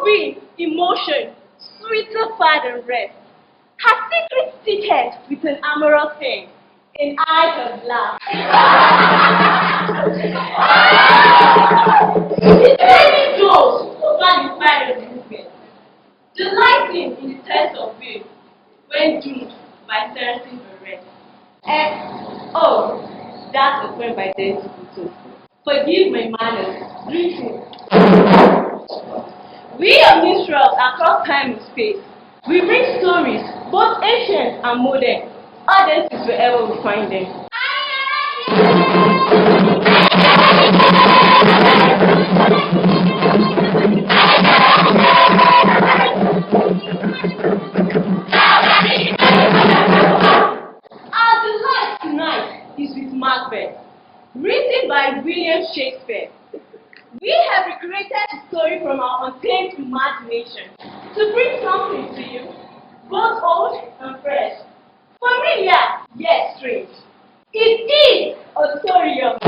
be emotion, sweeter far than rest. Her secret seated with an amorous hand, and eyes of glass. The tiny doors over the fire of movement, delighting in the test of will, when doomed by certain arrest. And oh, that's a point by then to forgive my manners. Greetings. We are minstrels across time and space. We bring stories, both ancient and modern, audiences wherever we find them. Our delight tonight is with Macbeth, written by William Shakespeare. We have recreated the story from our untamed imagination to bring something to you, both old and fresh, familiar yet strange. It is a story of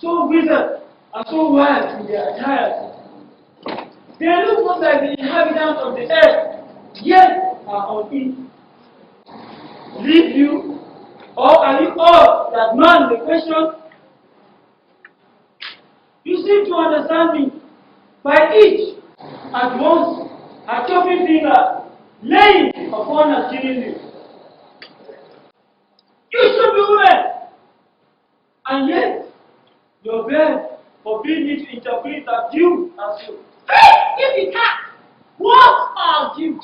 so withered and so wild in their attire. They look not like the inhabitants of the earth, yet are uneasy. Leave you, or are you all that man the question? You seem to understand me, by each at once a chopping finger laying upon a killing you. You should be women, and yet your bed forbid me to interpret that you are so. If you can't, what are you?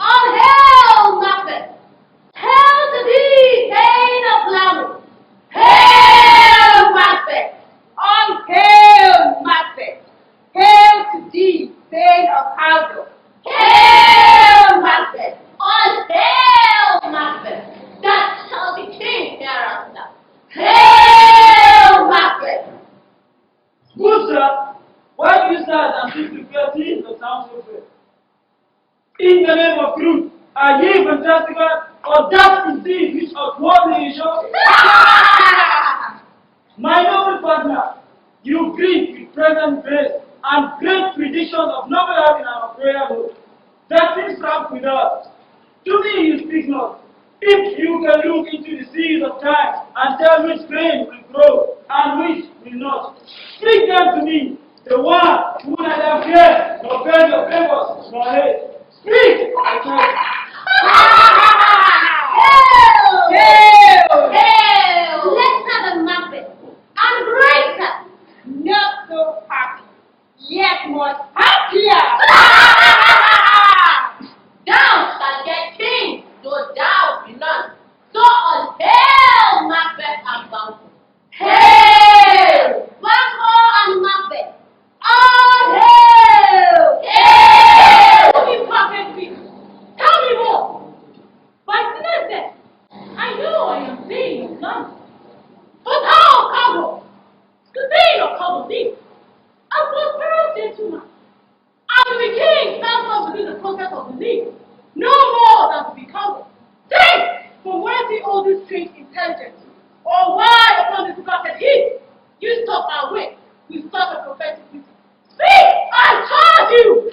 All hail, Macbeth! Hail to thee, Thane of Glamour! Hail, Macbeth! All hail, Macbeth! Hail to thee, Thane of Haldor! Hail, Macbeth! All hail, Macbeth! That shall be king hereafter! Hail, Macbeth! Good, sir. Why do you start and seek to fear things that sound so fair? In the name of truth, are ye fantastical, or that indeed which outwardly you show? My noble partner, you greet with present grace and great predictions of noble heaven in our prayer book. That things rank with us. To me you speak not. If you can look into the seas of time and tell which grain will grow and which will not, speak them to me, the one who neither fears nor bears your favors nor hate. Speak, I tell you. Hail! Hail! Hail! Let's have a Macbeth, and greater, not so happy, yet much happier. Thou shalt get king, though thou be none. So on hail, Macbeth and Banquo. Hail! Banquo and Macbeth. All hail! Hail! Tell me, perfect people. Tell me more. By sinner's death, I know I am saying of none. But thou, Cabo, to say of Cabo thee, a prosperous gentleman, and to be king stands not within the context of the league, no more than to be Cabo. Think from whence he owes his strange intelligence, or why upon this blessed heath you stop and wait with such a prophetic beauty. Speak! I charge you!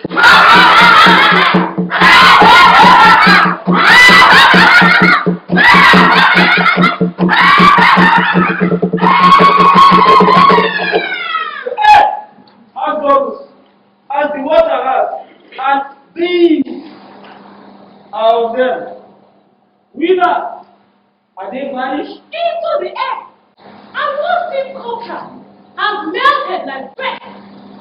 As goes, as the water has, and these are of them. Whither are they vanished? Into the air, and what deep culture has melted like breath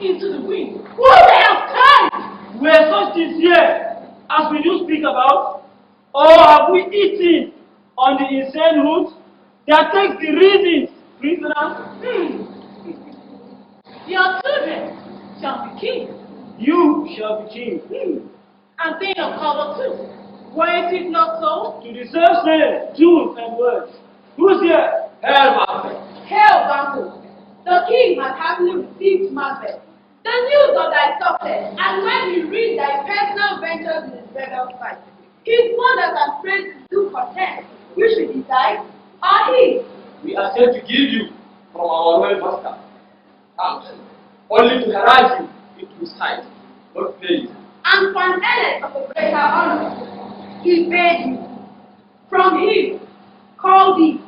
into the wind. Who they have turned? Were such things here as we do speak about? Or have we eaten on the insane root that takes the reasons prisoners? Your children shall be kings. You shall be king. And they of color too. Why is it not so? To the same tune and words. Who's here? Hail, Master. Hail, Banco. The king has happily received MACBETH, the news of thy success, and when he reads thy personal ventures in his rebel fight, his wonders and praise to do content, which we decide are his. We are sent to give you from our royal master. Thanks. Only to harass you into his sight, not pay you. And for an earnest of a greater honor, he bade you, from him, call thee,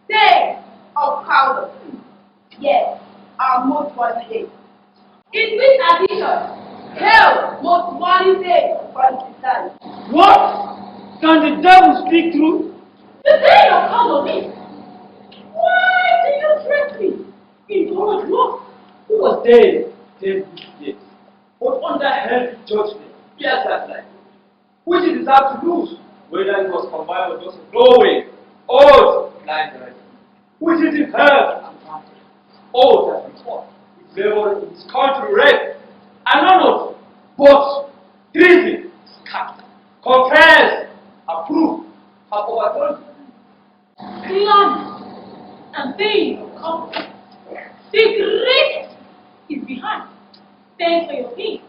day of Calvary. Yes, our most worthy day. In this addition, hail, most worthy day of God's. What? Can the devil speak true? The day of Calvary. Why do you threaten me? In God's law. Who was dead, dead this day, but under heavy judgment, yes, that night, which it is hard to lose, whether it was combined with just glowing, old, blind red, which is in hell and mountain, old that we taught, with labor in his country red, and none of but treason, scat, confess, approve, have overthrown. Glorious and things of comfort. The great is behind. Thanks for your peace.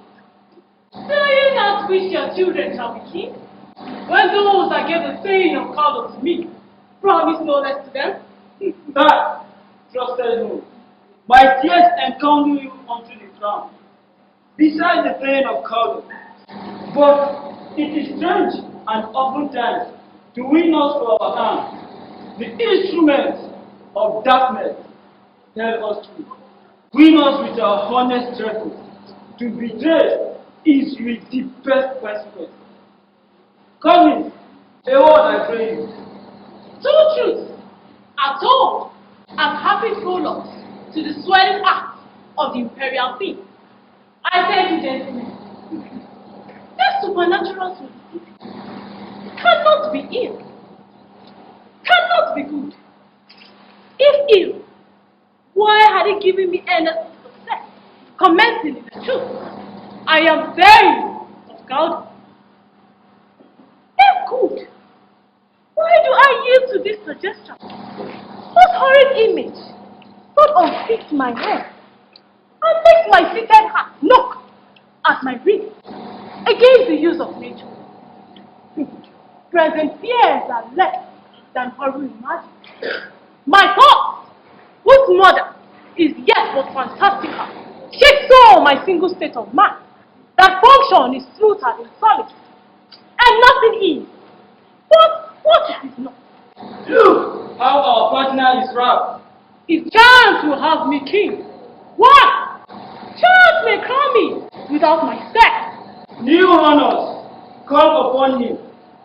Do you not wish your children shall be kings? When those that gave the saying of Calvary to me promise no less to them? That, trusted moon, my tears encounter you unto the ground, beside the plain of Calvary. But it is strange and oftentimes to win us for our hands. The instruments of darkness tell us to win us with our honest efforts. To betray is with the best consequence. Come in, a word I pray you. Two truths are told as happy prologues to the swelling act of the imperial theme. I tell you, gentlemen, this supernatural solidity cannot be ill, cannot be good. If ill, why had he given me earnest success, commencing in the truth? I am very of God. If good, why do I yield to this suggestion? What horrid image not unfix my head and makes my seated heart knock at my ribs against the use of nature? Present fears are less than horror imagined. My thoughts, whose mother is yet but fantastical, shake so my single state of mind that function is rooted in solitude, and nothing is. But what it is not? Look how our partner is wrapped. If chance will have me king, why? Chance may crown me without my sex. New honors come upon him,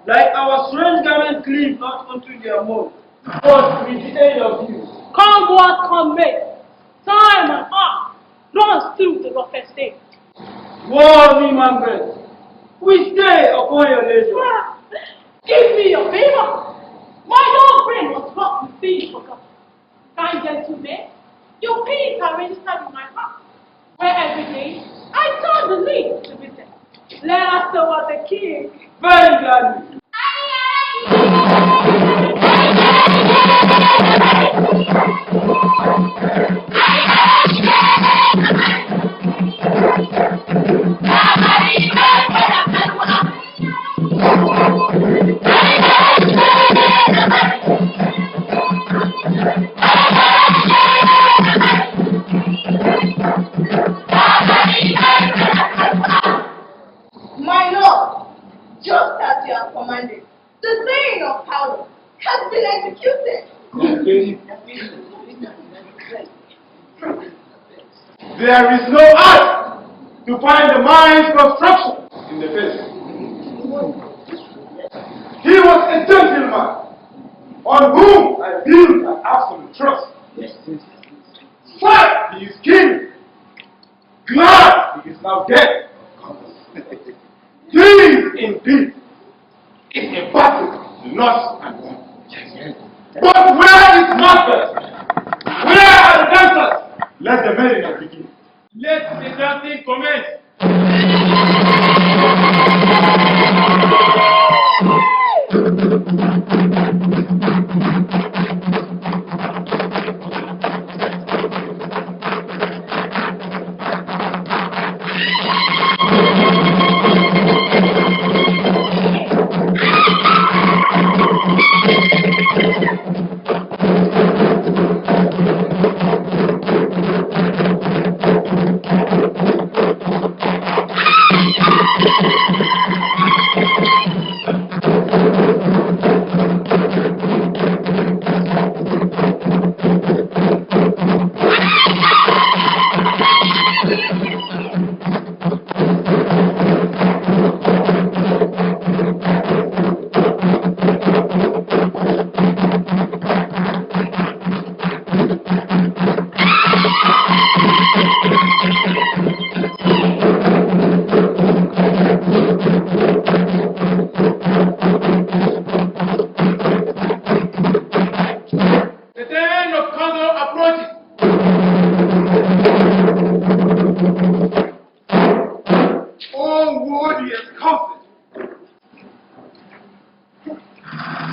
like our strange garment cleave not unto their mold, but with the aid of you. Come what come may, time and art runs through the roughest day. Woe me, MACBETH, we stay upon your leisure. Give me your favor. My own brain was wrought with things forgotten. Kind gentlemen, your peace are registered in my heart, where every day I turn the leaf to visit. Let us know what the king. Very gladly. been executed. There is no art to find the mind's construction in the face. He was a gentleman on whom I built an absolute trust. Sad he is killed. Glad he is now dead. This indeed is a battle lost and won. But where is Macbeth? Where are the dancers? Let the merriment begin. Let the dancing commence.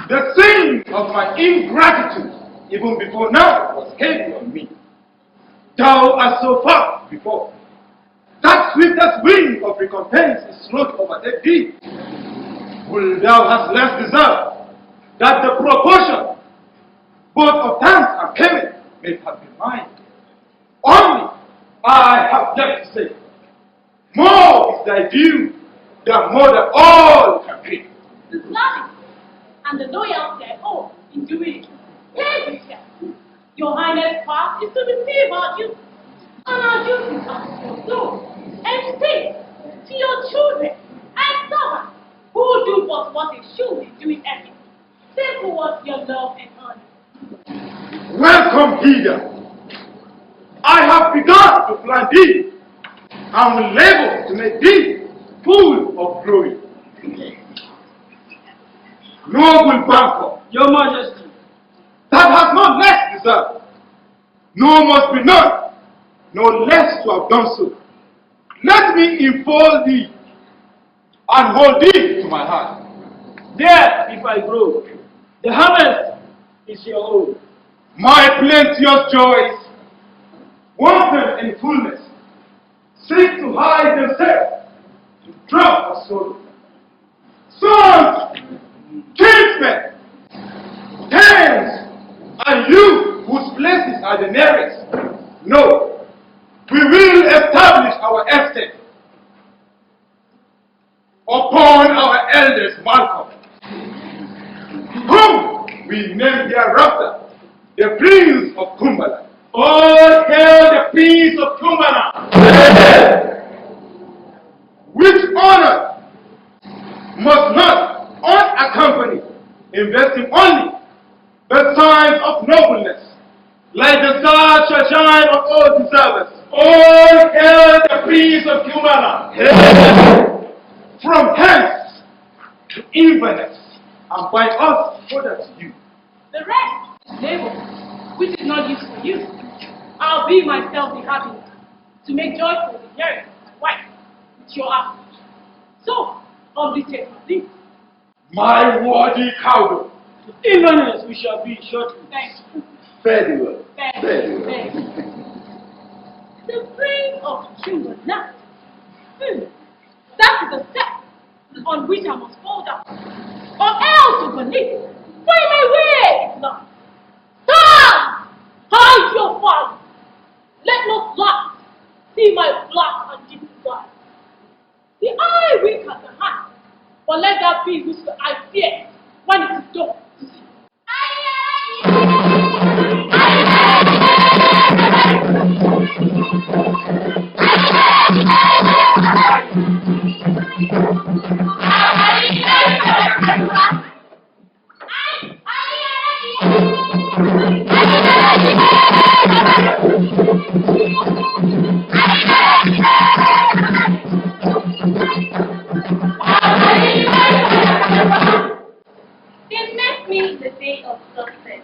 The sin of my ingratitude, even before now, was heavy on me. Thou art so far before. That swiftest wing of recompense is slow to overtake thee. Will thou hast less deserve that the proportion both of thanks and payment may have been mine. Only I have yet to say, more is thy due than more than all can pay. The service and the loyalty I owe in doing it. Pay with you. Your Highness' part is to receive our duty, and our duty are to do and say to your children and servants who do but what they should be doing everything. Say forward your love and honor. Welcome hither. I have begun to plant thee, and will labor to make thee full of glory. Noble banker, Your Majesty, that has not less deserved, nor must be none, nor less to have done so. Let me enfold thee, and hold thee to my heart. there if I grow, the harvest is your own. My plenteous joys, wanton in fullness, seek to hide themselves in drop of sorrow. Sons, kinsmen, parents, and you whose places are the nearest, no, we will establish our estate upon our eldest Malcolm, whom we name hereafter the Prince of Cumberland. All hail the Prince of Cumberland! Which honor must not, unaccompanied, invest in only the signs of nobleness, like the stars shall shine on all deservers. All hail the Prince of Cumberland! From hence to Inverness, and by us further to you. The rest, labor, which is not used for you. I'll be myself the happiness to make joyful the hearing of my wife with your absence. So, humbly take my leave. My worthy Caldo. Inverness we shall be shortly. Thank you. Very well. Thank Very you. well. Thank you. The Prince of Cumberland. That is the step on which I must fall down, or else to believe. Why my way is not. Stand! Hide your folly. Let no flash see my black and deep eyes. The eye weak as the hand, but let that be which I fear when it is done to see. I They met me in the day of success,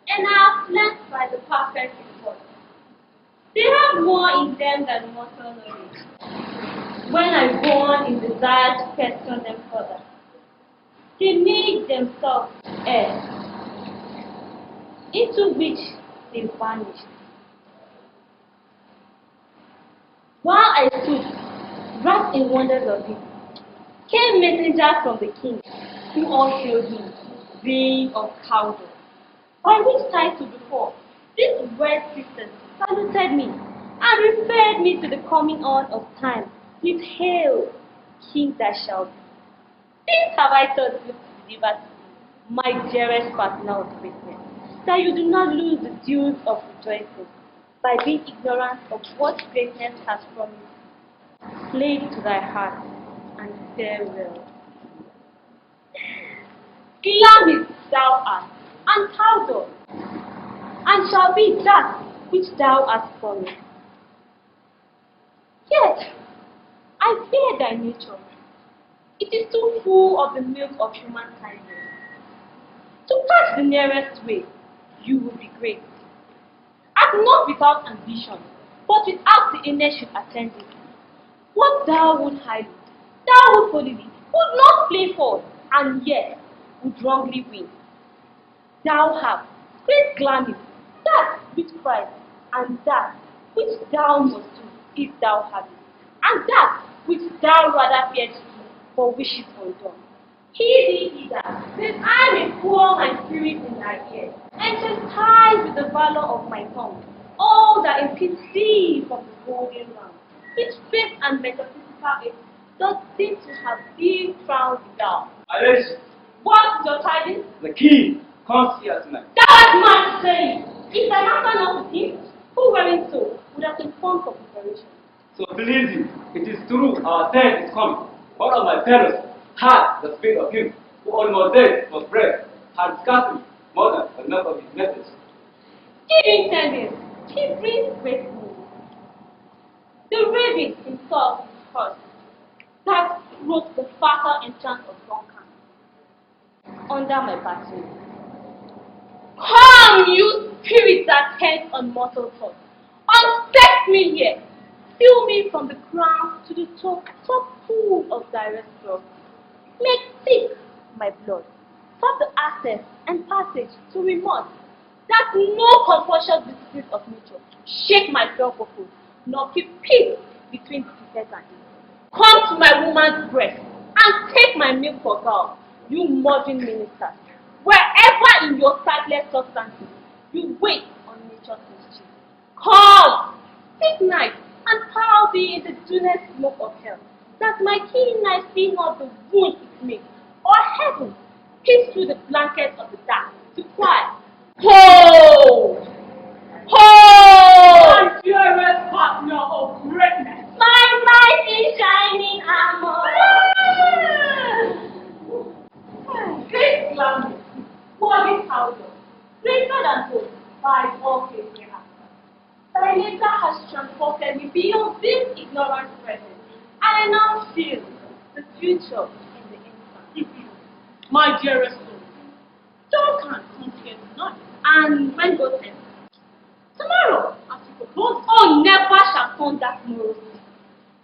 and I have learned by the perfect report. They have more in them than mortal knowledge. When I go on in desire to question them further, they make themselves air, into which they vanish. While I stood, wrapped in wonders of it, came messengers from the king, who all hailed him, being of Cawdor. By which title before, these word sisters saluted me, and referred me to the coming on of time, with hail, king that shall be. This have I taught you to deliver to you, my dearest partner of greatness, that you do not lose the dues of rejoicing, by being ignorant of what greatness has promised. Slave to thy heart, and farewell. Glamorous thou art, and Cawdor, and shall be that which thou hast promised. Yet, I fear thy nature. It is too full of the milk of human kindness. To catch the nearest way, you will be great. And not without ambition, but without the inertia attending. What thou would hide, thou would follow thee, would not play false, and yet would wrongly win. Thou hast great glamour, that which Christ, and that which thou must do if thou have it, and that which thou rather fear to do, for wishes undone. Heed thee either, that I may pour my spirit in thy ear, and chastise with the valor of my tongue all that impedes thee from the golden round, which faith and metaphysical aid does seem to have thee crowned without. Alice, What is your tidings? the king comes here tonight. Thou art saying, if thy master not with him, who wearing so would have informed for preparation. So believe me, it is true our time is coming. One of my parents had the spirit of him who almost dead was bread, had scarcely more than enough of his message. Giving tendance, he brings great news. The raven himself is first, that wrote the fatal enchant of Duncan under my battery. Come, you spirits that tend on mortal thoughts, unsex me here, fill me from the crown to the top pool of direct flow. Make thick my blood, stop the access and passage to remorse, that no compulsion discipline of nature shake my self-purpose, nor keep peace between the and me. Come to my woman's breast, and take my milk for girl, you modern ministers, wherever in your sightless substances you wait on nature's mystery. Come, take night, and pile thee in the dunest smoke of hell, that my keen night see not the wound it makes, or heaven peep through the blankets of the dark to cry, Hold! Hold! My dearest partner of greatness. My light is shining armor. Great glamour, worthy Cawdor, greater than both, by all faithful heart. Thy nature has transported me beyond this ignorant present, and I now feel the future in the instant. My dearest soul, Duncan comes here tonight. And when God says, tomorrow, as you propose, oh, never shall come that tomorrow.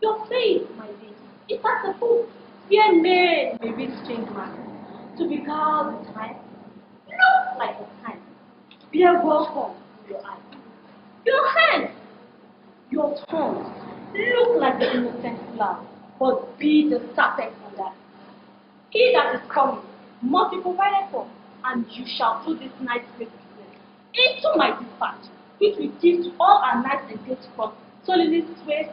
Your faith, my lady, is as a book where men may read strange matters. To beguile the time, look like the time. Bear welcome to your eyes. Your hands, your tongue, look like the innocent flower, but be the serpent on that. He that is coming must be provided for, and you shall do this night's great business into my dispatch, which we give to all our knights and days from Solidus, Sways,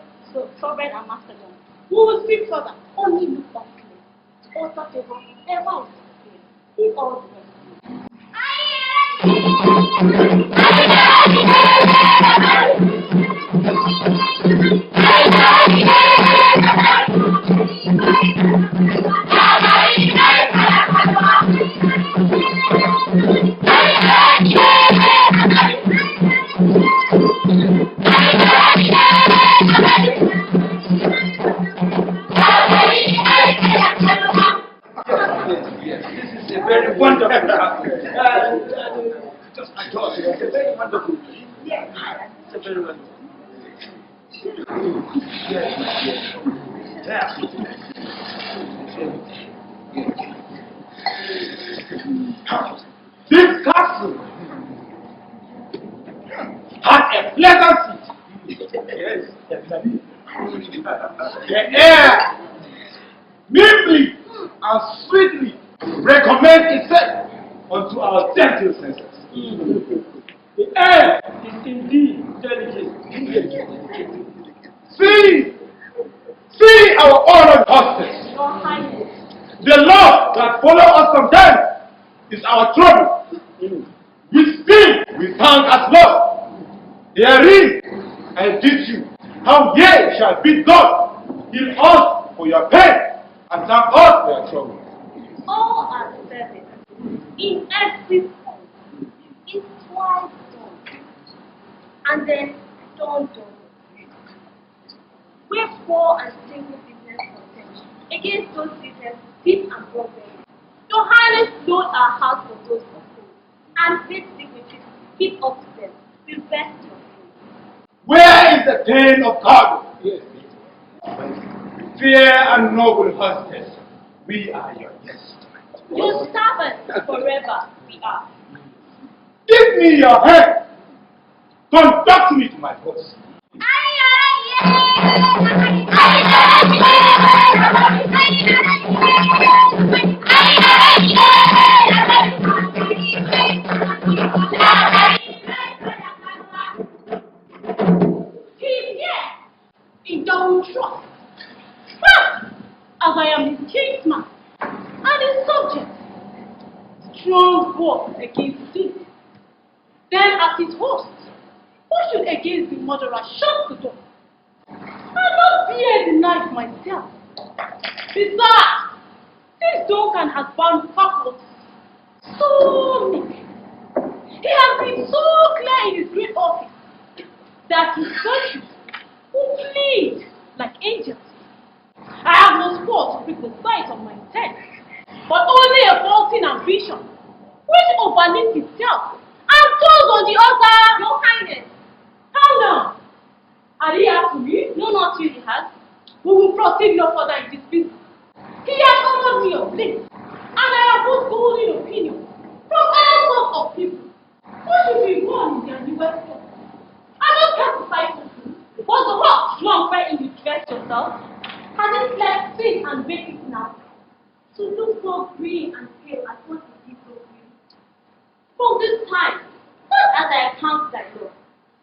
Sovereign, and Macedon. We will speak further, only look up clear. To alter favor, ever is clear. Leave all the rest. Yeah! Just I thought it was a very wonderful place. Yes. It's a very wonderful place. Yes, my dear. Yeah. This castle had a pleasant seat. Yes, definitely. The air nimbly and sweetly recommend itself unto our gentle senses. The air is indeed delicate. See our honored hostess. Your Highness. The love that follows us sometimes is our trouble. With still we thank as love. Herein I teach you how ye shall be God. Heal us for your pain and thank us for your trouble. All are service in every form is twice done, and then done. Wherefore and single business contention against those business peace and progress. Your Highness load our house for those of food, and faith dignitaries keep up to them. We rest your faith. Where is the pain of God? Yes. Fair and noble hostess, we are your guests. Your servants forever we are. Give me your hand. Conduct me to my host. Keep here in your trust. As I am his kinsman and his subject, strong words against sin. Then as his host, who should against the murderer shut the door? I not dare deny myself. Besides, this Duncan has found faculties so meek. He has been so clear in his great office that his virtues will plead like angels. I have no sport to break the sight of my intent, but only a vaulting ambition, which overleaps itself and falls on the altar. Your Highness, calm down. Had he asked me? No, not you, he has. We will proceed no further in this business. He has honored me of late, and I have put golden opinion from all sorts of people. Who should be born in their newest form? I don't care to fight with you. Was the rock strong where you dress yourself? Has it left fit and make it now? To look so green and pale as what it is so green. From this time, not as I account thy law,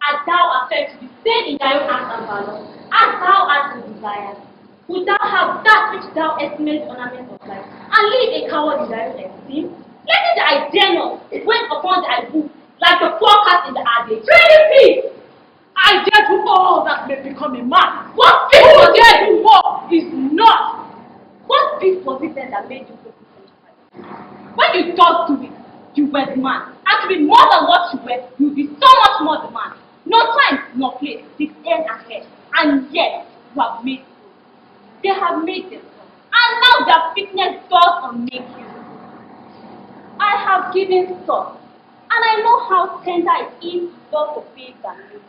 as thou art said to be sane in thy own acts and valor, as thou art in desire, wilt thou have that which thou estimates ornament of life, and leave a coward in thy own esteem? Let it I dare not wait upon thy book like the forecast in the adage. Ready, peace! I dare do all that may become a man. What people dare do more is not. What beast was it then that made you so satisfied? When you don't do it, you were the man. And to be more than what you were, you'll be so much more the man. No time, no place, this end ahead. And yet, you have made it. They have made themselves. And now their fitness does unmake you. I have given thought, and I know how tender it is to love the faith that makes you.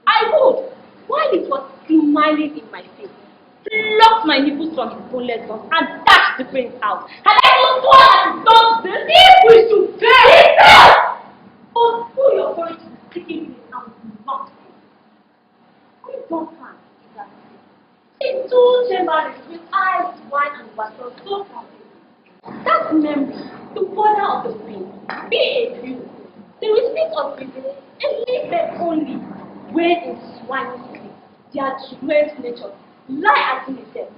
I would, while it was smiling in my face, pluck my nipples from his boneless bones and dash the brains out. And I will swear that it does this if we should bear it. Oh, who your courage to be speaking this and not say. We don't find it that way. It's two chambers with eyes, wine, and water so comfortable. That memory, the border of the spring, be a view. The receipt of living, a little bit only, when in swine sleep, their dread nature lie at in itself.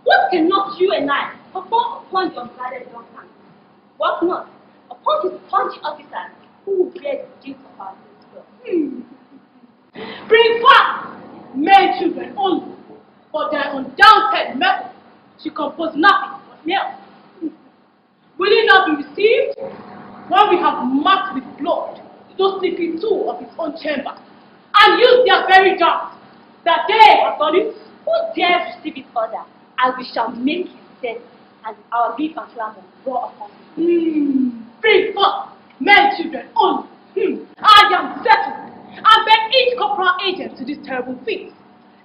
What cannot you and I perform upon the unguarded Duncan? What not upon his punchy officers who will bear the guilt of our sister? Bring back men children only, for their undoubted method she composed nothing but milk. Will it not be received when we have marked with blood those sleepy two of his own chamber, and use their very darts that they have done it? Who dares receive it further, as we shall make his death and our beef and clamor roar upon him? Bring forth Men, children, only. I am settled. I beg each corporal agent to this terrible feat.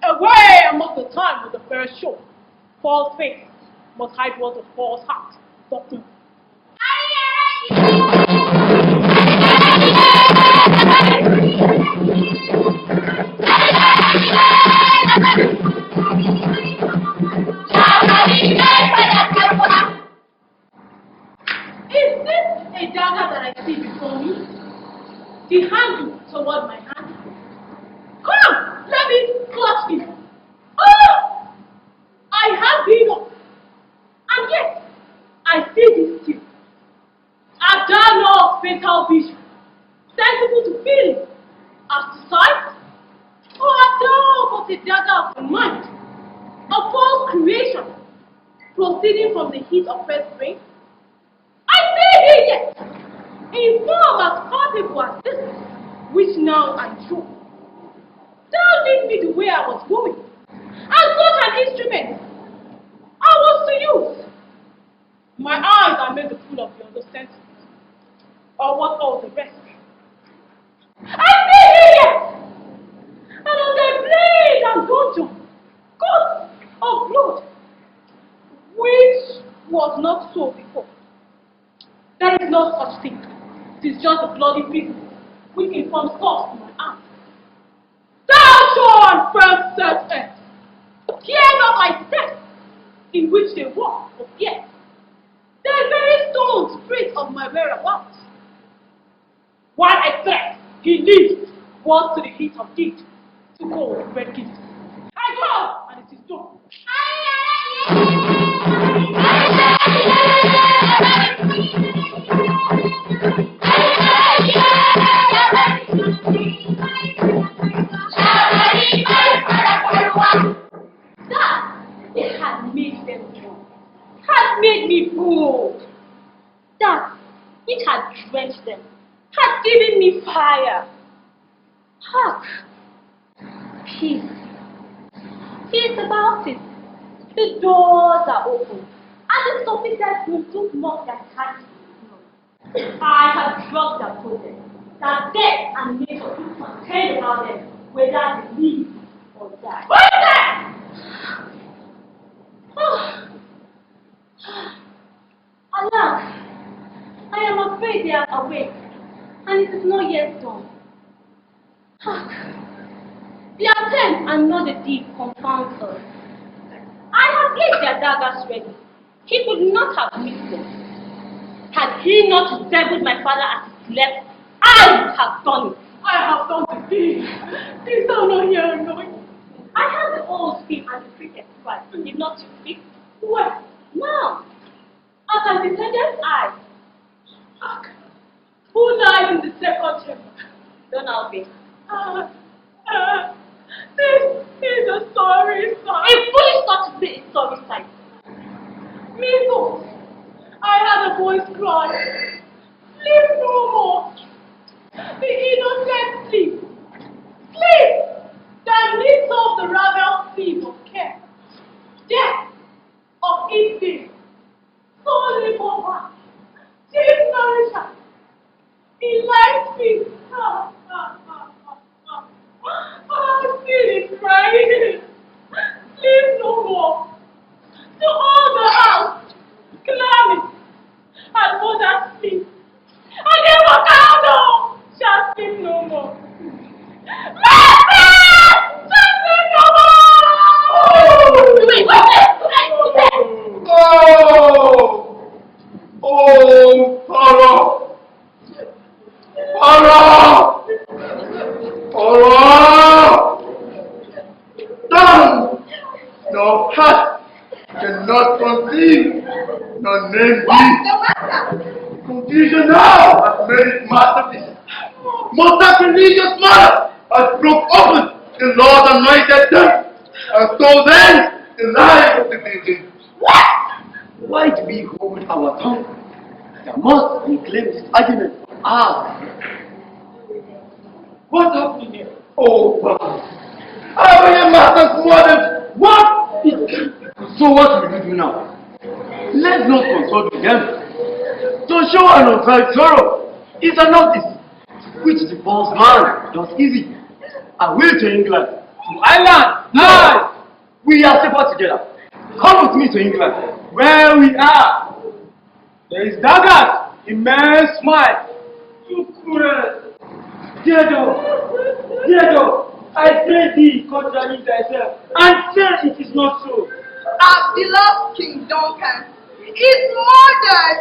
Away among the time with the fair show. False face must hide what the false heart doth do. Is this a dagger that I see before me? The handle toward my hand. Come, let me clutch it. Oh! I have been up. And yet, I see this still. Art thou not fatal vision, sensible to feeling, as to sight? Or art thou but a dagger of the mind, a false creation, proceeding from the heat of first spring? I see thee yet, in form as culpable as this, which now I show. Thou lead me the way I was going, and such an instrument I was to use. My eyes are made the fool of the other senses, or what all the rest. I see thee yet, and on thy blade and dungeon, ghosts of blood, which was not so before. There is no such thing. It is just a bloody business which informs thoughts in my arms. Thou sure and firm set earth, hear not my steps, in which they walk of yet. The very stones prate of my whereabouts. While I slept, he lived, was to the heat of deed, to go with red gifts. I go, and it is done. That it had made them drunk, had made me bold. That it had drenched them, had given me fire. Hark! Peace. Peace about it. The doors are open, and the sophists will took more than time. I have drugged their process, that death and nature could contend about them, whether they live or die. What is that? Oh. Alas, I am afraid they are awake, and it is not yet done. Hark! The attempt and not the deed confounds us. I have laid their daggers ready. He could not have missed them. Had he not resembled my father as he slept, I would have done it. I have done the deed. Please don't know here, knowing. I had the old speak and the cricket right. Did not you speak? Well, now, as I descended, I. Hark! Who lies in the second chamber? Don't know me. This is a sorry sight. A foolish thought to be a sorry sight. Methought I had a voice cry, sleep no more. The innocent sleep. Sleep that leads off the ravel sleep of care. Death of instinct. So live over. Deep nourisher. In life peace. Still is crying. Sleep no more. To all the house, climbing, and mother sleep. And then what out shall sleep no more. MACBETH! Shall sleep no more! Wait, Oh, horror! Horror! Horror! Done! No heart cannot conceive, no name be. Confusion now has made it masterpiece. Most sacrilegious mother has broke open the Lord anointed them, and so then the life of the baby. What? Why do we hold our tongue? There must reclaim this argument. What's happening here? Oh, wow. How are your master's mother? What? So what will we do now? Let's not consult with them. To show an unfelt sorrow is a notice which the boss man does easy. Away to England, to Ireland, now we are safer together. Come with me to England, where we are. There is daggers, immense smile. You cruel. Theodore, I pray thee, contradict thyself, and say it is not so. Our beloved King Duncan is murdered.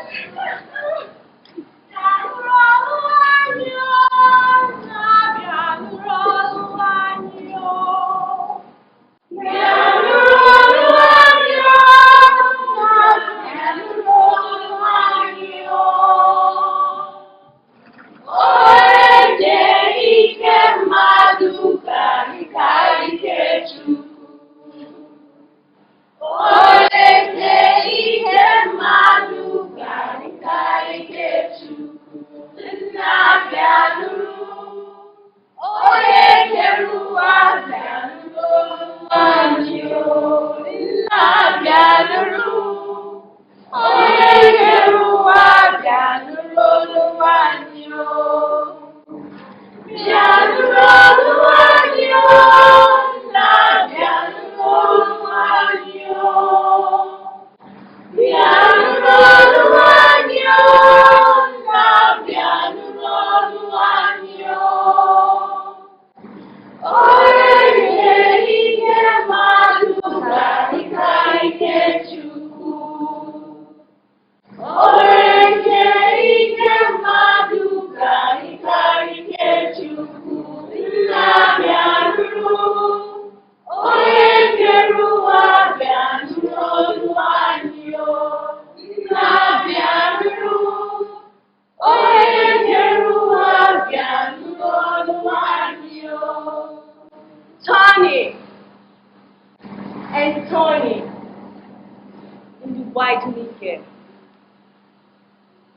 Turning and turning in the wide naked.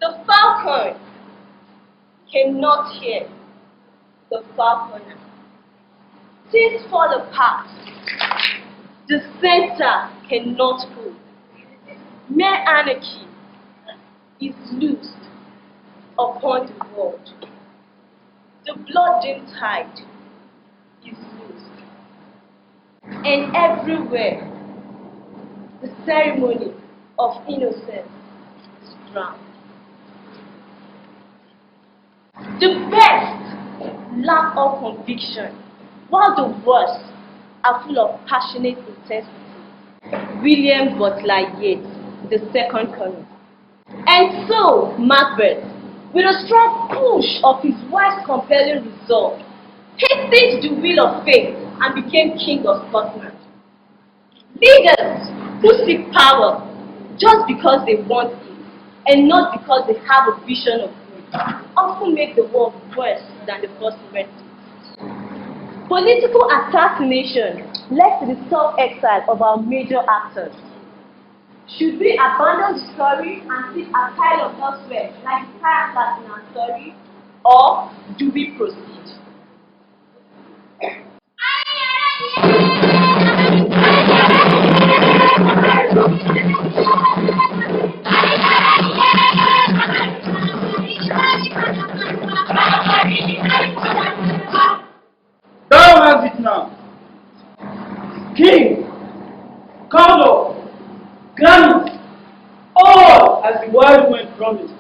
The falcon cannot hear the falconer. Things fall apart. The center cannot hold. Mere anarchy is loosed upon the world. The blood-dim tide is loosed. And everywhere, the ceremony of innocence is drowned. The best lack of conviction, while the worst are full of passionate intensity. William Butler Yeats, the second coming. And so, Macbeth, with a strong push of his wife's compelling resolve, hastened the will of fate and became King of Scotland. Leaders who seek power just because they want it and not because they have a vision of good often make the world worse than the first went to. Political assassination led to the self-exile of our major actors. Should we abandon the story and seek asylum elsewhere like the characters in our story, or do we proceed? Thou hast it now. King, Condor, Granite, all as the wild wind promised.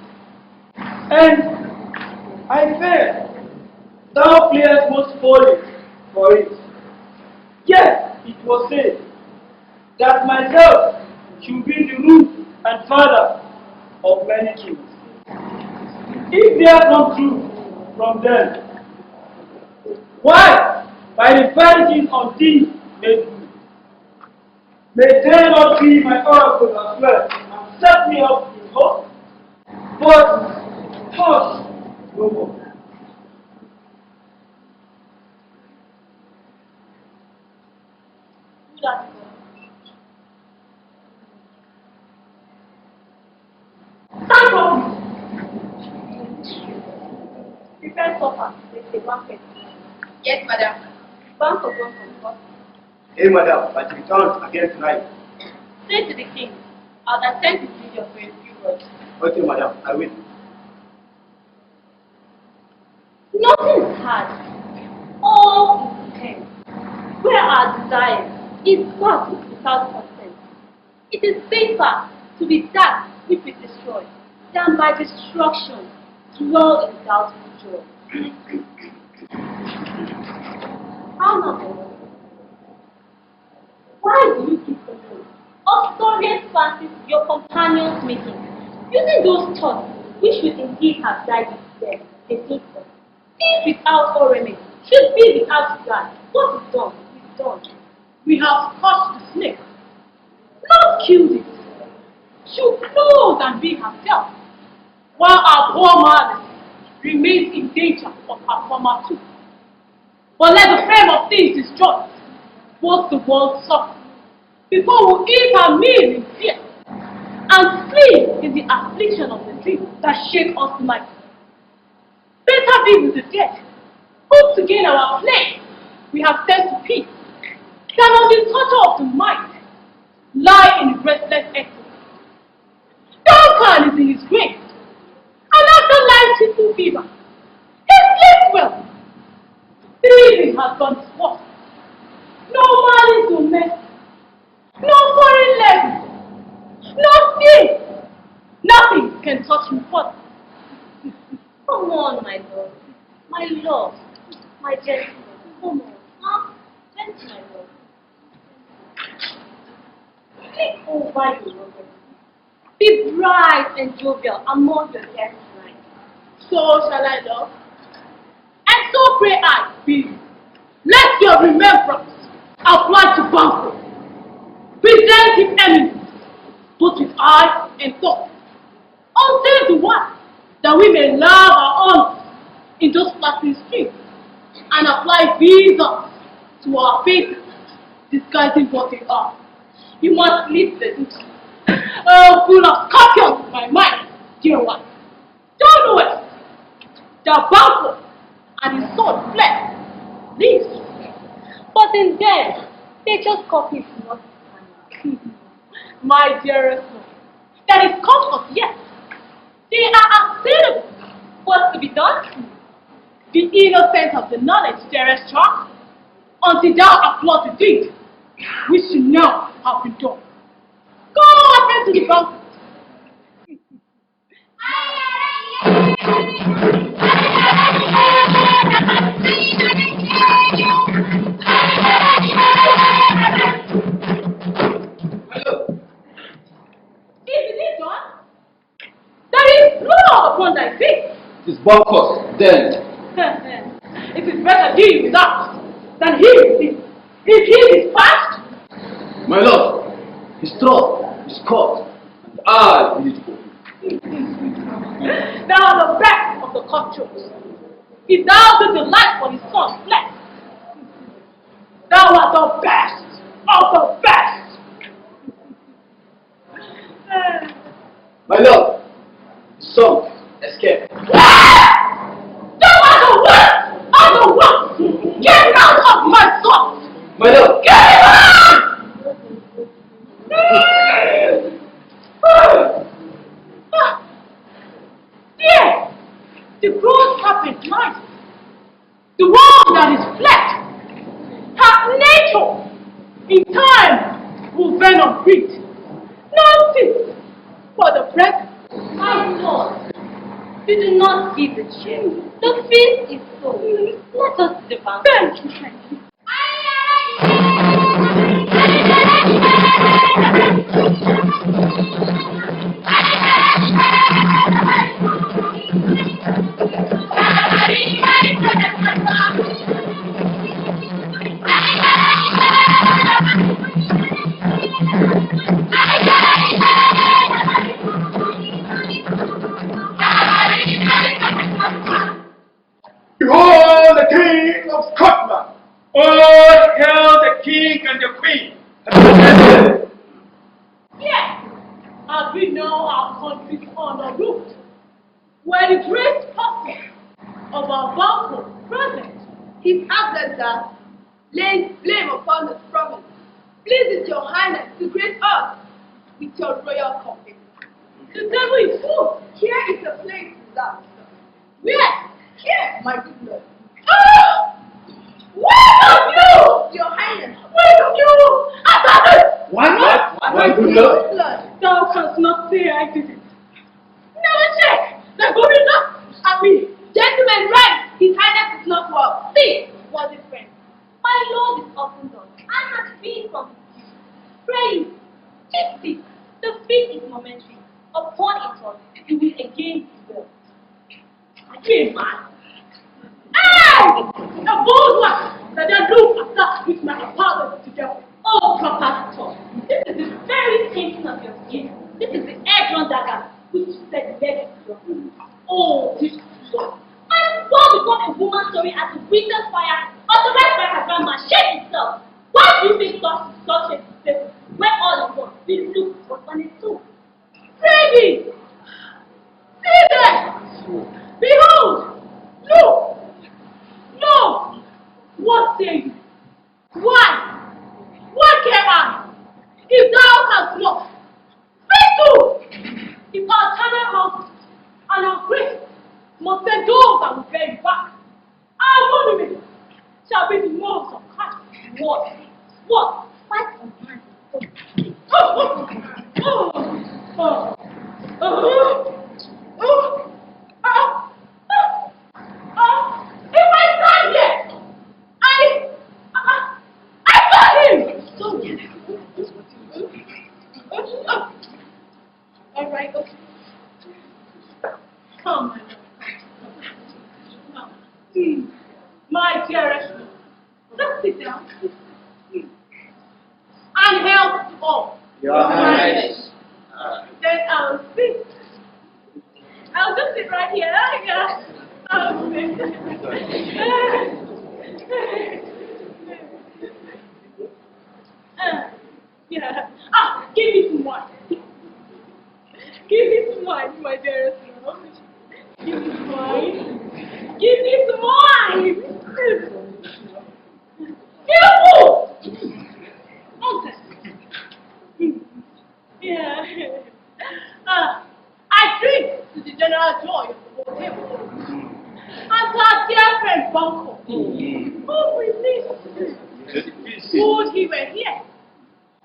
And I fear thou playest most folly for it. Yet it was said that myself should be the root and father of many kings. If there come truth from them, why, by the fighting on thee made good, may they not be my oracle as well, and set me up in hope, but hush no more. Stand up! Prepare supper, let's say banquet. Yes, madam. Bank of one from first. Hey, madam, but return again tonight. Say to the king, I'll attend his video for a few words. Okay, madam, I will. Nothing is hard. All is tense. Where our desire is not without consent. It is safer to be that which we destroy than by destruction dwell in doubtful joy. How now? Why do you keep control of stories fancies your companions making, using those thoughts which should indeed have died with them, they think so. Things without all remedy should be without regard. What is done is done. We have caught the snake, not killed it. She'll close and be herself, while our poor mother remains in danger of her former too. But let the frame of things destroy, both the world suffer, before we eat our meal in fear, and sleep in the affliction of the dream that shake us mighty. Better be with the dead, hope to gain our place we have sent to peace, than on the torture of the mind, lie in restless ecstasy. Duncan is in his grave, and after life's simple fever, he sleeps well. Breathing has gone his work. No malice to mercy, no foreign levy, no sin. Nothing can touch him further. Come on, my lord, my gentleman, come on, huh? Gentle, my lord. Think over your Robert. Be bright and jovial among your guests tonight. So shall I, love? And so pray I be. Let your remembrance apply to Banquo. Present him eminence, both with eye and thought. Until the one, that we may love our honors in those flattering streams, and apply visas to our faces, disguising what they are. You must leave the news. Oh, full of scorpions in my mind, dear one. Don't know it. The Banquo and his sword fled. Leaves. But in them, they just copy not my dearest one. That is comfort, yes. They are assailable. What's to be done? The innocence of the knowledge, dearest child, until thou applaud the deed, which should now have been done. Go attend to the banquet. Is it done? There is blood upon thy face. This Bunkers, then. It is better he without than he with thee. If he is fast, My lord, his throat is cut, and I will it for him. thou art the best of the cutthroats. If thou do delight for his son's flesh, thou art the best of the best. My lord, the son escaped. Thou art the worst of the worst. Get out of my son. My lord, Get him out! Dear, the grown serpent lies. The world that is flesh has nature. In time will venom breed. Nothing for the present. My lord, you do not give the gem. The feast is so. Let us to the banquet. Thank you, thank you. Behold the King of Scotland! All hail the King and the Queen! Yes, as we know our country's honor root, where the great pastor of our Banquo present, His Excellency lays blame upon this province. Pleases your highness to grace us with your royal company. the devil is full. Here is the place reserved. Where? Here, my good lord. Ah! Where are you? Your highness. Where are you? Assassin! What? My good Your lord. good lord. Thou canst not say I did it. Never check. The governor happy. Gentlemen, right. His highness is not well. See, was it friend? My lord is often done and has been from his youth. Pray, take this. The feast is momentary. Upon it all, you will again be well. Again, man. Hey! A bold one that I look after with my father together. Oh, proper talk. This is the very painting of your skin. This is the edge-on dagger which said let it drop. Oh, this love. I saw become a woman's story as the winter's fire, authorized by her grandma, shake itself. Why do you think such a thing when all is one? We look for on it too. Ready! See them! Behold! Look! No! What say you? Why? What care I? If thou hast not, speak to! If our eternal house and our grace must send those that will bear you back, our monument shall be the most of Christ. What? What? Fight on hand. Oh! Oh! Oh! Oh! Oh! Oh! Oh! If I stand here, I saw him! Don't get it. All right, okay. Come, my love. Come. My dearest, let's sit down. And help to all. Your Highness. Then I'll sit. I'll just sit right here. Yeah. I'll yeah. Ah, give me some wine. Give me some wine, my dearest love. Give me some wine. Give me some wine. Careful! Okay. Yeah. I drink to the general joy of the whole table. And to our dear friend Bunko. Oh, please. Would he were here.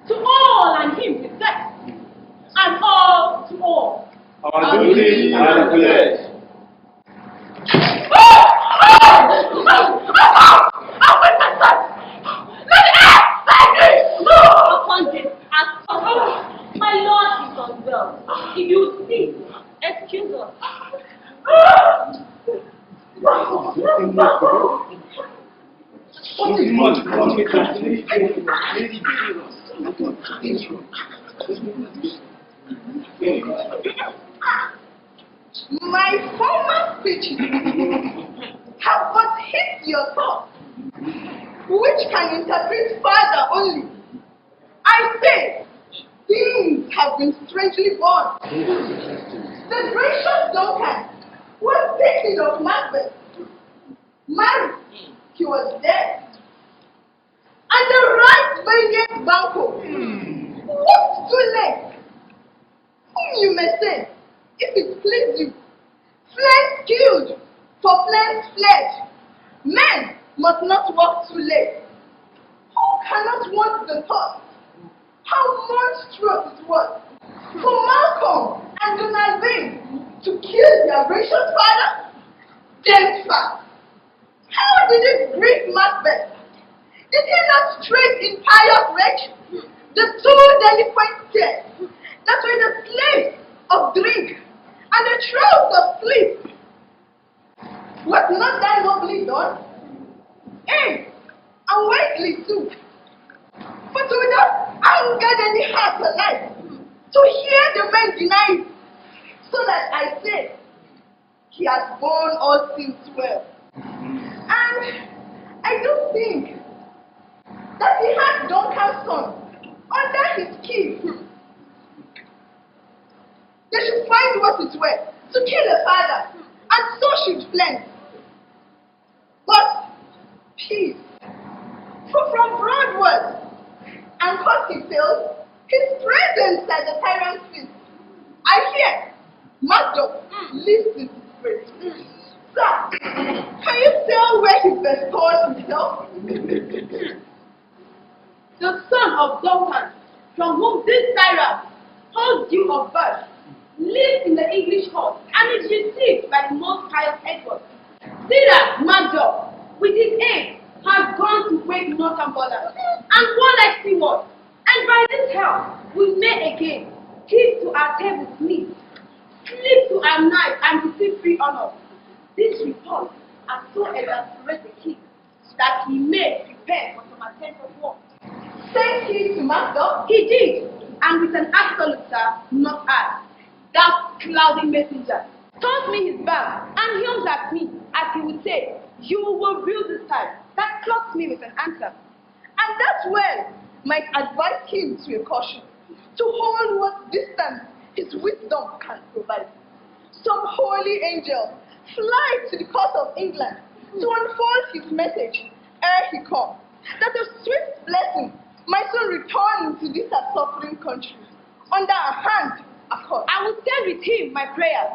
To all and him with death. And all to all. Our duty and pledge. My lord is unwell. If you see, excuse us. What is much wrong with that? My former speeches have but hit your thoughts, which can interpret further only. I say, things have been strangely born. The gracious Duncan was thinking of Macbeth. Married, he was dead. And the right valiant Banco walked too late, whom you may say, if it please you, flesh killed for flesh fled. Men must not walk too late. Who cannot want the thought? How monstrous it was for Malcolm and Donald Bain to kill their gracious father? Then fast. How did it grieve Macbeth? Did he not straight in pious wretch the two delinquent tears that were the slaves of drink and the troughs of sleep? Was not that nobly done? Aye, and wisely too. But without angered any heart alive, to hear the men deny it, so that I say, he has borne all things well. And I do think that he had Duncan's son under his key. They should find what it were to kill a father, and so should flame. But peace, for from broad words and costly tales, his presence at the tyrant's feast, I hear Macduff lives in his praise. Sir, can you tell where he bestowed himself? The son of Duncan, from whom this tyrant holds due of birth, lives in the English court and is received by the most pious Edward. Cedar Macbeth, with his aid, has gone to wake Northumberland and warlike Seward, and by this help we may again keep to our tables meat, sleep to our night, and receive free honor. This report has so exasperated the king that he may prepare for some attempt of war. Sent he to Macbeth? He did, and with an absolute sir, not I. That cloudy messenger told me his back and yells at me as he would say, "You will rule this time." That clocked me with an answer. And that's when might advise him to a caution, to hold what distance his wisdom can provide. Some holy angel fly to the court of England to unfold his message ere he come, that a swift blessing might soon return to this our suffering country under a hand accord. I will send with him my prayers.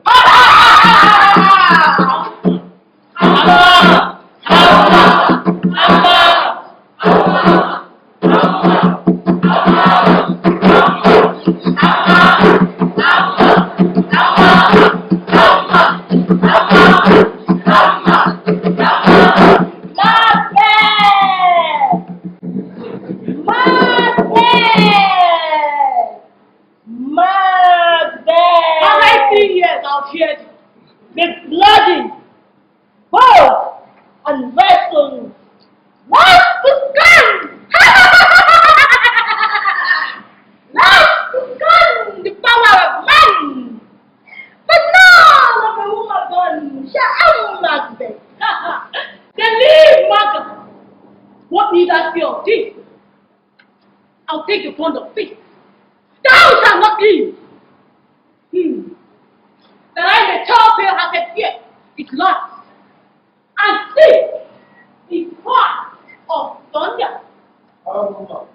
Ha ha ha! Years out here, the bloody, bold, and resolute. Last to gun! Last to gun! The power of man! But none of a woman gun shall Macbeth. Then leave Macbeth. What need I fear of thee? I'll take the bond of faith. Thou shalt not leave. That I may tell pale-hearted fear its loss, and see its part of thunder. What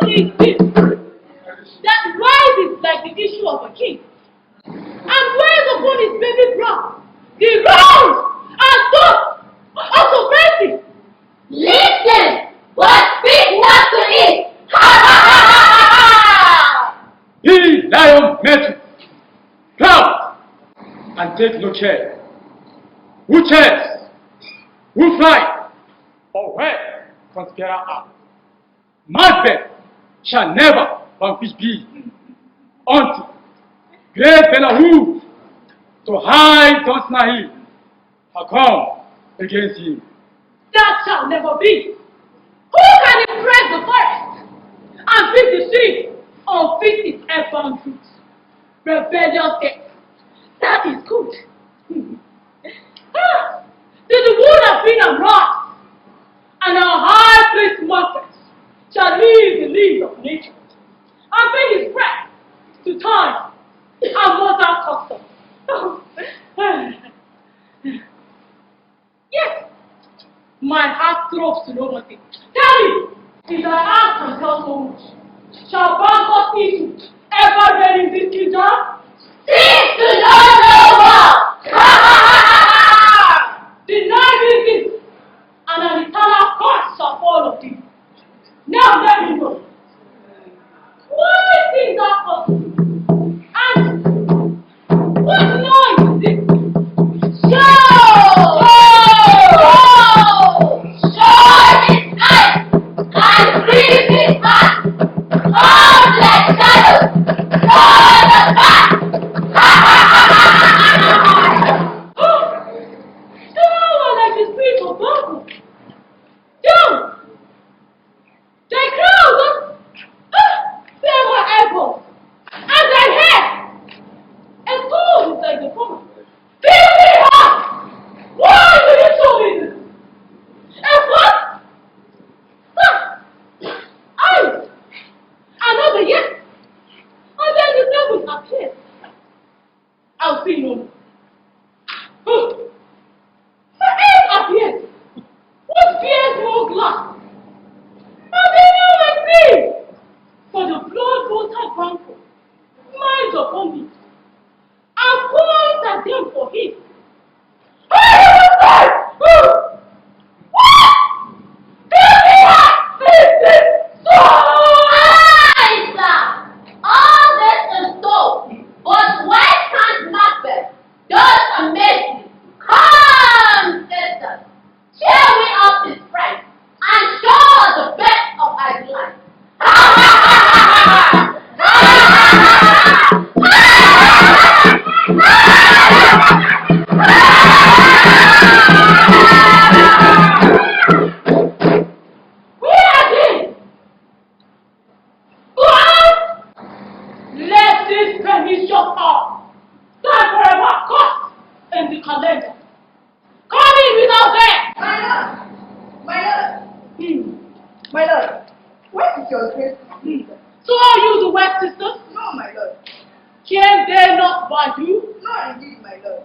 is this that rises like the issue of a king, and weighs upon his baby brow the wrongs and thoughts of sovereignty? Listen, but speak not to it. Ha ha ha ha ha! He, lion, met proud and take no care. Who chairs? Who fly? Or where conspire are? Macbeth shall never vanquish be until great Belarus to high Donsnahi have come against him. That shall never be. Who can impress the forest and feed the sea unfit its airbound roots? Rebellious earth. That is good. Till the wood have been unwrought, and our high-placed monarchs shall leave the leaves of nature and bring his breath to time and mortal custom. Yes, my heart throbs to know one thing. Tell me, if thy heart can tell so much, shall Bangkok issue ever reign in this kingdom? Cease to know no more! Deny me this, and an eternal curse shall fall of thee. Now let me know. Why things are possible? And what noise is this? Show! His eyes and breathe his heart. All like shadows, all the back. Someone like the spirit of Bumble. Down! Thy crowd, fill my eyeballs, and thy head, and cold is like the former. Fill me up! Why do you show me this? And what? Another yes. And then the devil appears. I'll see no more. The air appears. What fears no glass? And they knew my me. For the blood water banquet minds upon me, and points at them for him. All this is so, but why can't Macbeth just amaze me? Come, sisters, cheer me up his friends, and show us the best of our life. Let this permission off. Stand forever caught in the calendar. Come in without them. My lord, what is your grace? So are you the West sisters? No, my lord. Came they not by you? No, indeed, my lord.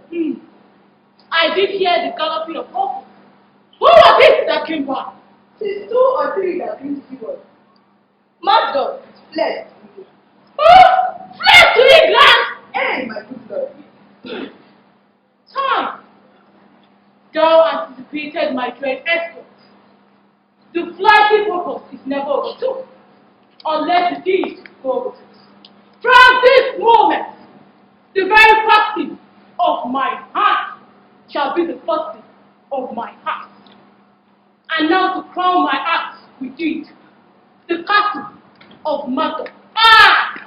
I did hear the galloping of horses. Who was it that came by? 'Tis 2 or 3 that brings you us. Macbeth fled. Fled to England! Hey, my good lord. Tom, thou anticipated my great exploit. The flighty purpose is never overtook, unless the deed go overtook. From this moment, the very fasting of my heart shall be the fasting of my heart. And now to crown my acts with deed, the castle of Mother, I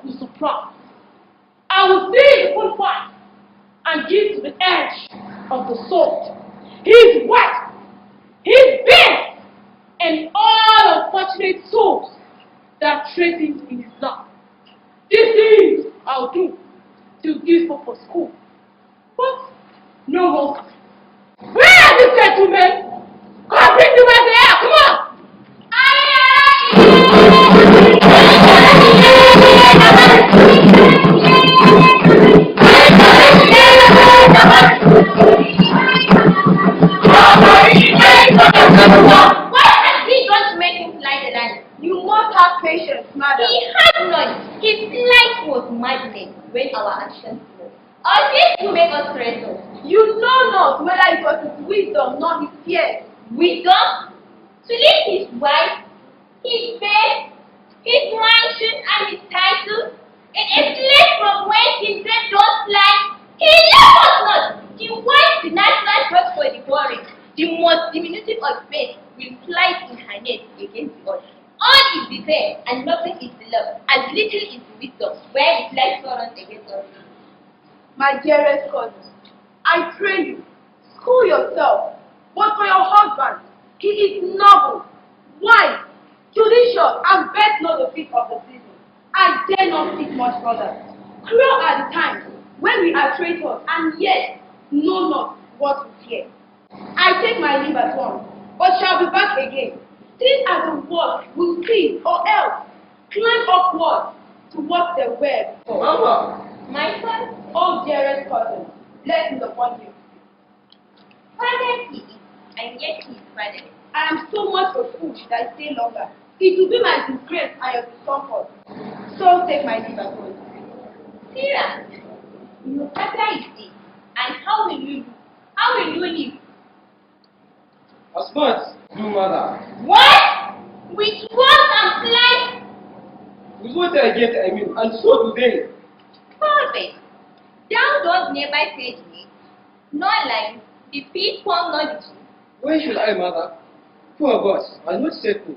will surprise. I will see the full fight and give to the edge of the sword his wife, his beard, and all unfortunate souls that threatened in his love. This is I'll do till this purpose school. But no more. Where are these gentlemen? Come bring them out there, come on! What has he done to make him fly the land? You must have patience, madam. He had none. His flight was madness when our actions were. Or this to make us wrestle. You know not whether it was his wisdom, not his fears. Wisdom? To leave his wife, his bed, his mansion and his title, and a place from whence his breath don't fly. He left us not. The wife, the natural trust for the foreign, the most diminutive of faith, will fly in her net against the earth. All is the same, and nothing is the love, as little is the wisdom, where the flight runs against us. My dearest cousin, I pray you, school yourself. But for your husband, he is noble, wise, judicious, and best know the feet of the season. I dare not speak much further. Cruel are the times when we are traitors and yet know not what we fear. I take my leave at once, but shall be back again. These are the words we'll see, or else climb upward to what they were before. Mama! My son, Oh, dearest cousin, blessings upon you. father he is, and yet he is fatherless. I am so much a fool should I stay longer. It will be my disgrace and your discomfort. So take my leave at once. Sarah, your father is dead, and how will you live? As much, do mother. What? With words and flight? With what I get, and so do they. Perfect. Thou dost never say me, nor lies, defeat form not the truth. Why should I, mother? Poor boss, I not say who.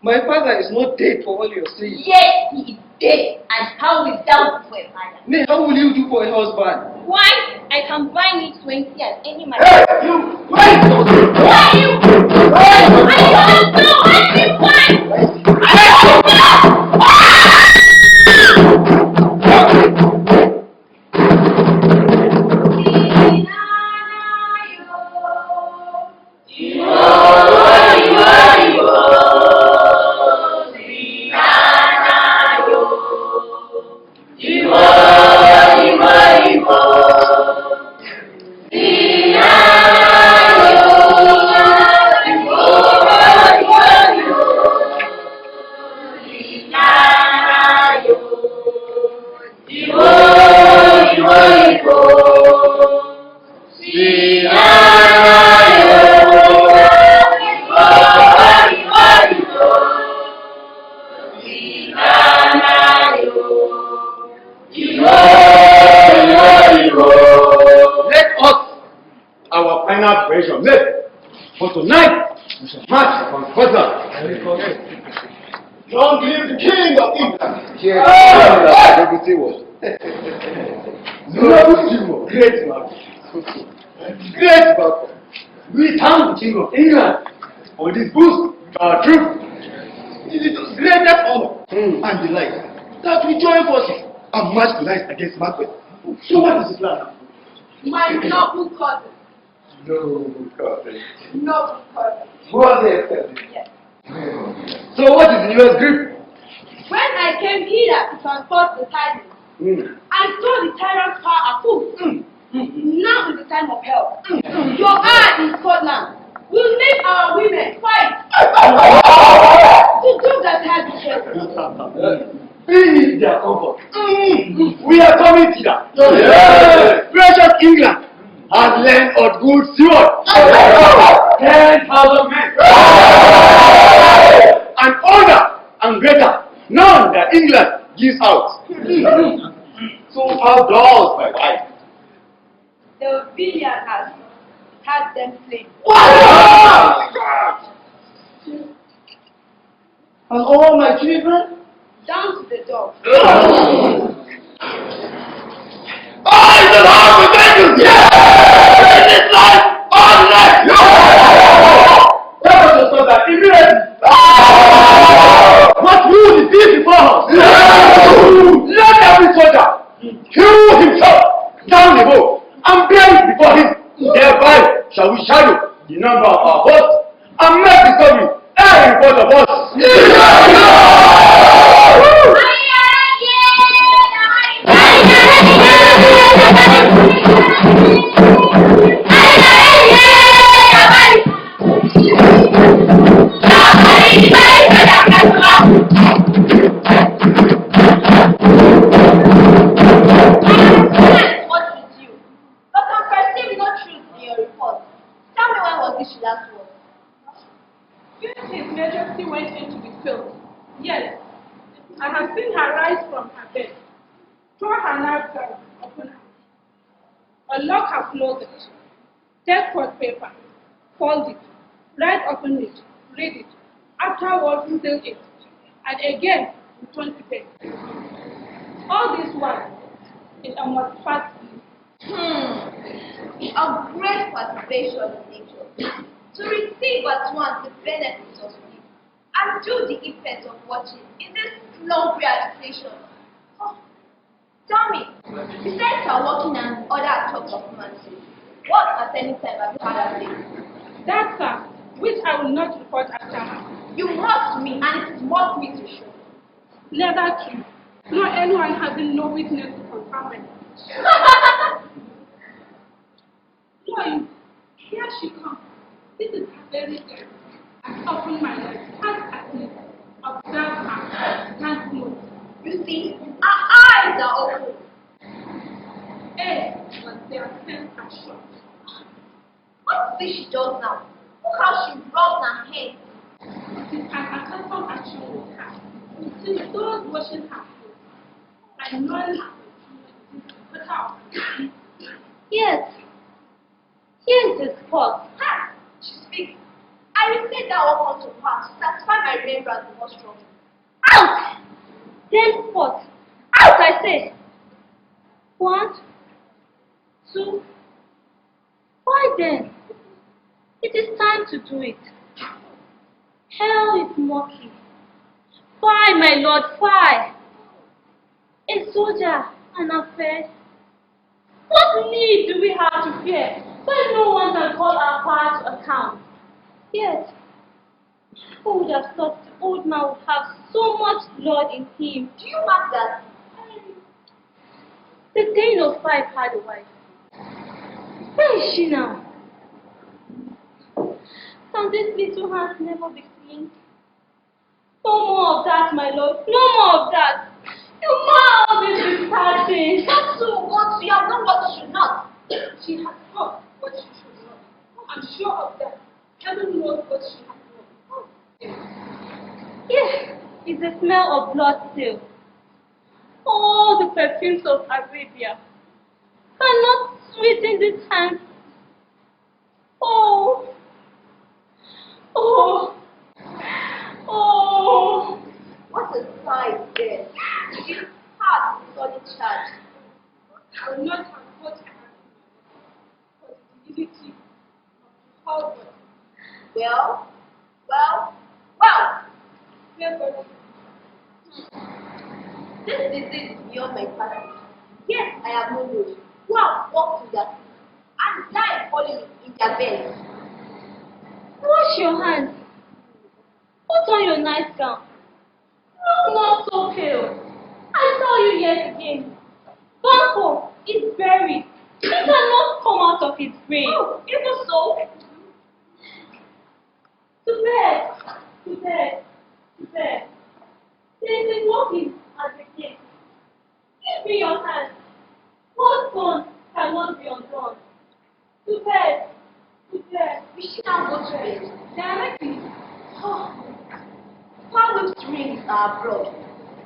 My father is not dead for all you're saying. Yes, he is dead, and how will thou do for a father? Nay, how will you do for a husband? Why? I can buy me 20 as any man. Hey, you! Wait! Who are you? I don't know what you want! I don't know! For tonight, we shall march upon Scotland. Long live the King of England! Here, Deputy was. Great man. Great man. We thank the King of England for this boost to our troops. It is the greatest honor and delight that we join forces and march tonight against Macbeth. So what is the plan? My noble cousin. No, cousin. Noble cousin. What is it? Yes. So what is the newest grip? When I came here to transport the tidings, I saw the tyrant's power at full. Now is the time of help. Your eye in Scotland. We'll make our women fight to do that has Please, their comfort. We are coming thither. Precious England has learned a good steward. 10,000 men. And older and greater, none that England gives out. So how does my wife? The vineyard has had them slain. And all my children? Down to the dog. I shall have the vengeance! In this life, all life! Tell us to stop that immediately! What rule is this before us? Let every soldier kill himself down the bow and bear it before him. Thereby shall we shadow the number of our hosts and make discovery every report of us. What with you? But I perceive no truth in your report. Tell me when was this she last was? Since His Majesty went into the field, yes, I have seen her rise from her bed, throw her nightgown upon her, unlock her closet, take forth paper, fold it, write upon it, read it, afterwards seal it, and again return to bed. All this while is a most fast sleep. A great participation in nature. To receive at once the benefits of sleep and do the effect of watching in this long agitation. Oh, tell me, besides her walking and other talks of humanity, what at any time have you had her say? That fact, which I will not report after her, You mocked me, and it mocked me to show. never true, nor anyone having no witness to confirm it. Lord, here she comes. This is her very day. I open my eyes, stand at me, observe her, stand close. You see, our eyes are open. Eh, but their sense are short. What is she does now? Look how she rubs her hands. It is an accustomed action with her. Since those washing her clothes, I know her. But how? Yes. Here is the spot. Ha! She speaks. I will say that will come to pass to satisfy my remembrance more strongly. Out! Then what? Out, I say! 1, 2. Why then? It is time to do it. Hell is murky. Fie, my lord, fie! A soldier, an affair. What need do we have to fear when no one can call our power to account? Yet, who would have thought the old man would have so much blood in him? Do you mark that? The Dane of 5 had a wife. Where is she now? Can these little hands never be clean? No more of that, my lord. No more of that. You must be starting. Just so what you have done what you should not. She has done what she should not. I'm sure of that. Heaven knows what she has done. Yes, it's the smell of blood still. All the perfumes of Arabia cannot sweeten this hand. Oh, oh, oh. What a sight there. His heart is solid charge. I will not have what I have for the divinity of the whole world. Well. Dear God, This disease is beyond my capacity. Yes, I have no knowledge. Who have walked in that and died falling in their beds. Wash your hands. Put on your nightgown. Look not so pale. I saw you yet again. Banco is buried. He cannot come out of his grave. Oh, even so. To bed. To bed. To bed. There is a walking at the gate. Give me your hand. What fun cannot be undone? To bed. To bed. We should now go to bed. Directly. Oh. Foul dreams are abroad.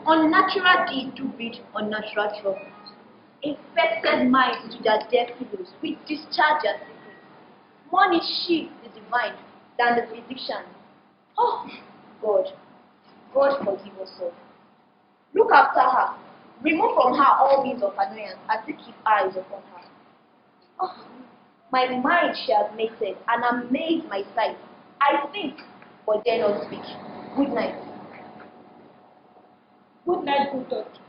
Unnatural deeds do breed unnatural trouble. Infected minds to their dead pillows, we discharge their secrets. One is she, the divine, than the physician. Oh, God forgive us all. Look after her. Remove from her all means of annoyance and to keep eyes upon her. Oh, my mind she has mated and amazed my sight. I think, but dare not speak. Good night. Good night, good doctor.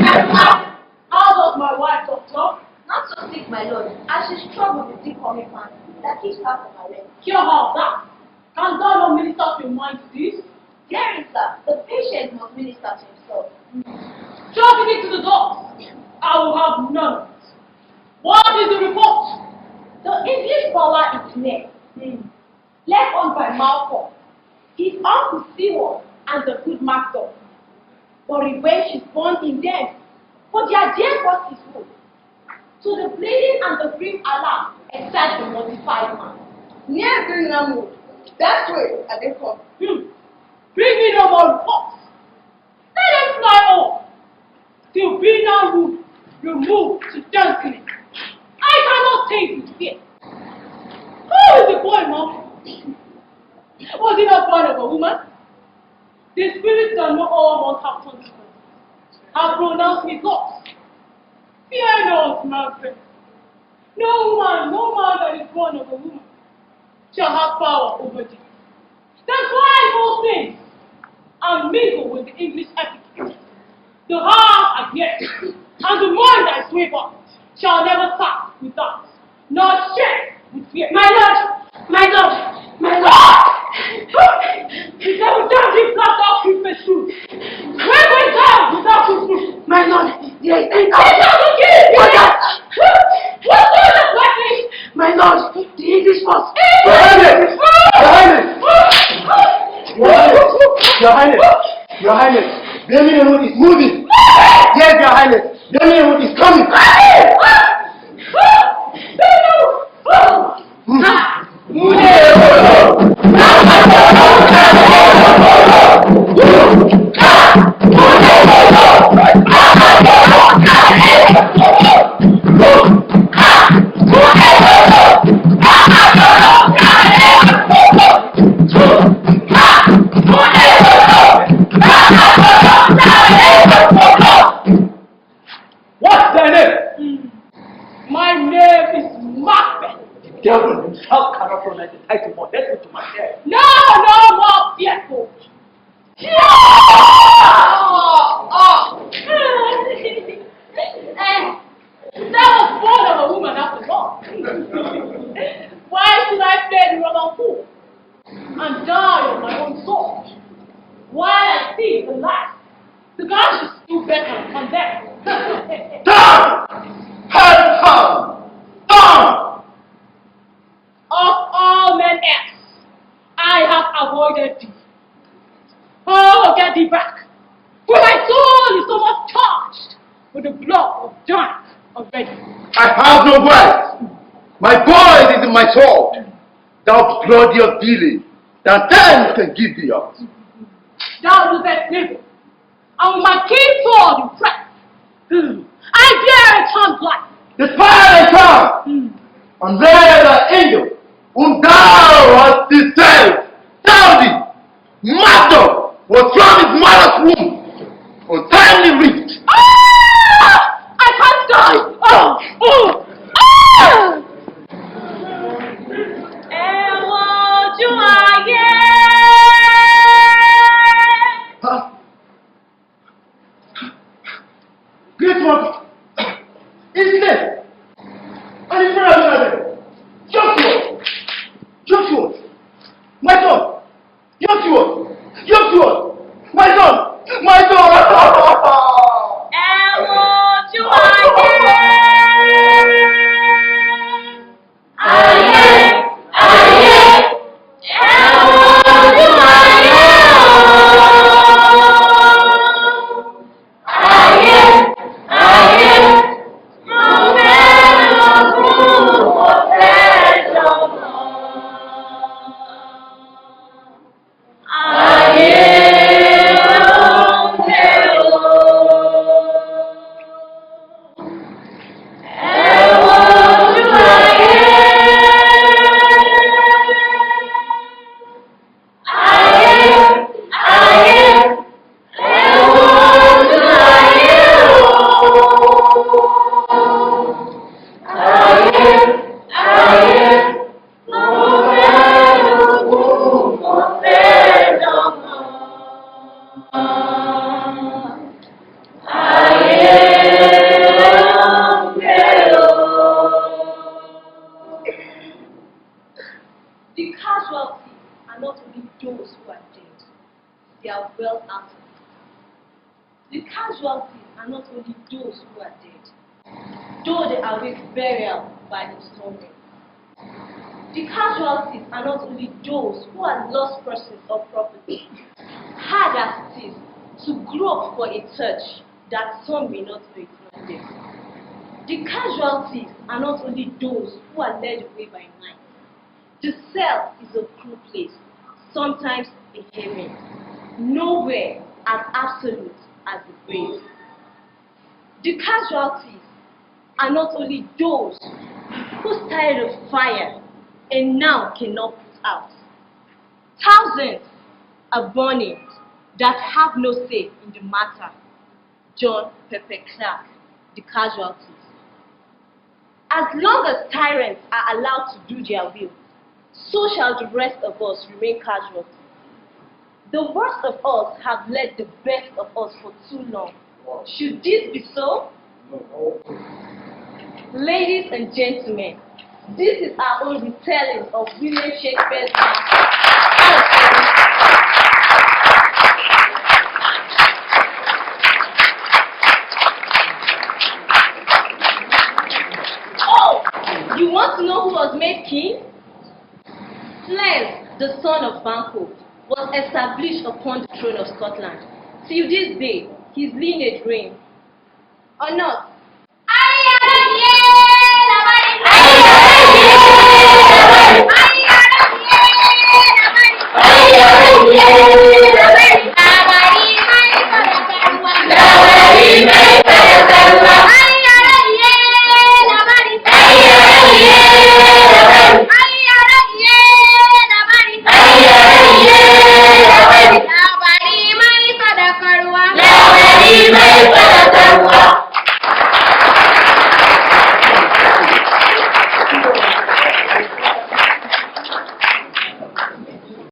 How does my wife, doctor? Not so sick, my lord, as she's troubled with sick coming man that keeps her from her rest. Cure her of that. Can thou not minister to your mind to this? Hearing, sir, the patient must minister to himself. Traffic it to the dogs. I will have none. What is the report? The English power is near. Led on by Malcolm, his uncle Seward, and the good MACBETH. But revenge is born in them, for their dear God is good. To the bleeding and the grim alarm, except the mortified man. Near Greenham Wood, that way at the come. Bring me no more reports. Let them fly off. Till Greenham Wood removed to Dunkley. I cannot take with fear. Who is the boy, Mom? Was he not born of a woman? The spirits that know all must have consequences. Have pronounced me lost. Fear not, MACBETH. No man that is born of a woman shall have power over thee. That's why those things are mingled with the English etiquette. The heart and yes, and the mind I swear by shall never start with that, nor share with fear. My lord! The devil down his black dog Christmas shoes. Where went down without Christmas? My lord, yes, What sort of weapon? my lord, the English force. Your Highness, Birmingham Wood is moving. Yes, Your Highness, Birmingham Wood is coming. What's thy name? My name is MACBETH. The devil himself cannot pronounce the title more. Let's go to my head. No more fearful. That was born of a woman after all. Why should I play the Roman fool and die on my own sword? While I see the light, the gods is still better on them. Down! Head down! Down! Of all men else, I have avoided thee. Oh, get thee back. For my soul is so much charged with the blood of giants already. I have no words. My voice is in my sword. Thou bloody of dealing, that then can give thee up. Thou losest neighbor, and with my keen sword you press. I dare return life. The fire come, and there the angel, whom thou hast descended, tell thee, Master was from his mother's womb, untimely reached. I can't die. Huh? Great one! It's there! And it's very there! Joshua! My son! Joshua! casualties are not only those who are dead, though they await burial by installment. The casualties are not only those who are lost persons or property, hard as it is to grope for a touch that some may not know is not there. The casualties are not only those who are led away by night. The cell is a cruel place, sometimes a heaven, nowhere as absolute as the grave. The casualties are not only those who tired of fire and now cannot put out. Thousands are burning that have no say in the matter. John Pepper Clark, The Casualties. As long as tyrants are allowed to do their will, so shall the rest of us remain casualties. The worst of us have led the best of us for too long. Should this be so? Ladies and gentlemen, this is our own retelling of William Shakespeare's Oh, you want to know who was made king? Flair, the son of Banquo, was established upon the throne of Scotland. Till this day, his lineage reigns. Or not? Labari